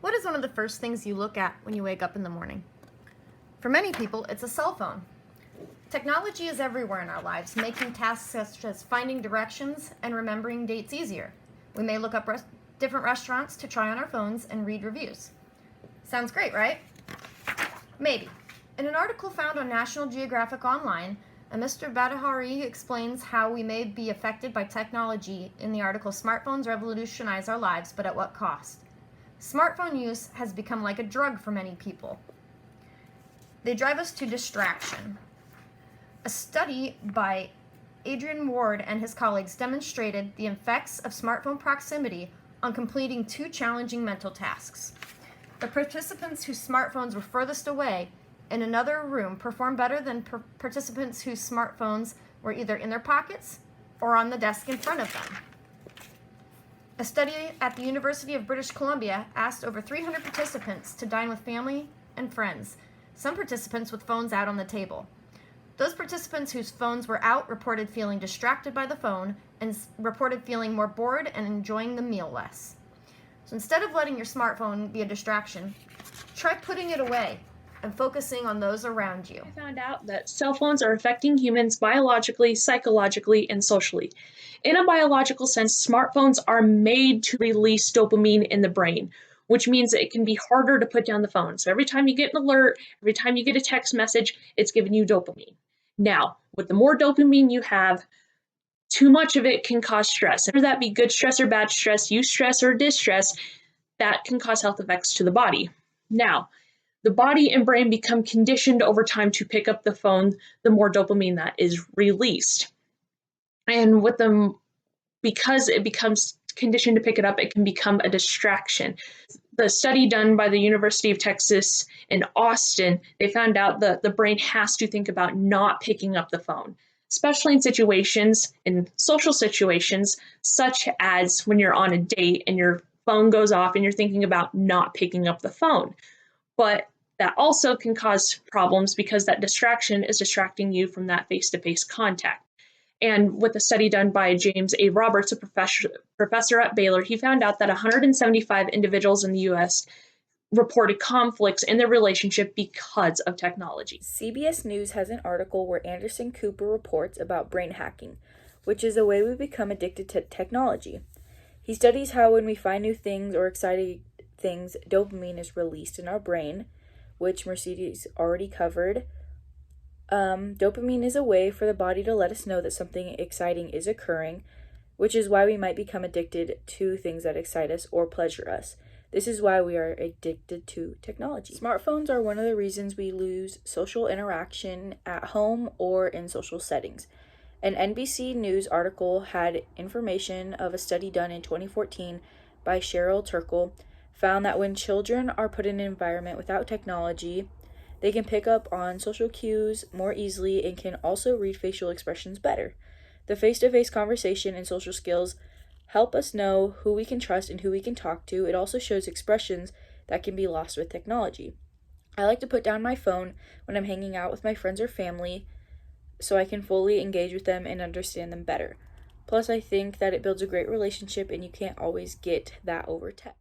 What is one of the first things you look at when you wake up in the morning? For many people, it's a cell phone. Technology is everywhere in our lives, making tasks such as finding directions and remembering dates easier. We may look up different restaurants to try on our phones and read reviews. Sounds great, right? Maybe. In an article found on National Geographic Online, Mr. Badahari explains how we may be affected by technology in the article Smartphones Revolutionize Our Lives, but at what cost? Smartphone use has become like a drug for many people. They drive us to distraction. A study by Adrian Ward and his colleagues demonstrated the effects of smartphone proximity on completing two challenging mental tasks. The participants whose smartphones were furthest away in another room performed better than participants whose smartphones were either in their pockets or on the desk in front of them. A study at the University of British Columbia asked over 300 participants to dine with family and friends, some participants with phones out on the table. Those participants whose phones were out reported feeling distracted by the phone and reported feeling more bored and enjoying the meal less. So instead of letting your smartphone be a distraction, try putting it away and focusing on those around you. I found out that cell phones are affecting humans biologically, psychologically, and socially. In a biological sense, smartphones are made to release dopamine in the brain, which means it can be harder to put down the phone. So every time you get an alert, every time you get a text message, it's giving you dopamine. Now, with the more dopamine you have, too much of it can cause stress. Whether that be good stress or bad stress, eustress or distress, that can cause health effects to the body. Now, the body and brain become conditioned over time to pick up the phone the more dopamine that is released. And with them, because it becomes conditioned to pick it up, it can become a distraction. The study done by the University of Texas in Austin, they found out that the brain has to think about not picking up the phone, especially in social situations, such as when you're on a date and your phone goes off and you're thinking about not picking up the phone. But that also can cause problems because that distraction is distracting you from that face-to-face contact. And with a study done by James A. Roberts, a professor at Baylor, he found out that 175 individuals in the US reported conflicts in their relationship because of technology. CBS News has an article where Anderson Cooper reports about brain hacking, which is a way we become addicted to technology. He studies how when we find new things or exciting things, dopamine is released in our brain, which Mercedes already covered. Dopamine is a way for the body to let us know that something exciting is occurring, which is why we might become addicted to things that excite us or pleasure us. This is why we are addicted to technology. Smartphones are one of the reasons we lose social interaction at home or in social settings. An NBC News article had information of a study done in 2014 by Cheryl Turkle found that when children are put in an environment without technology, they can pick up on social cues more easily and can also read facial expressions better. The face-to-face conversation and social skills help us know who we can trust and who we can talk to. It also shows expressions that can be lost with technology. I like to put down my phone when I'm hanging out with my friends or family so I can fully engage with them and understand them better. Plus, I think that it builds a great relationship and you can't always get that over text.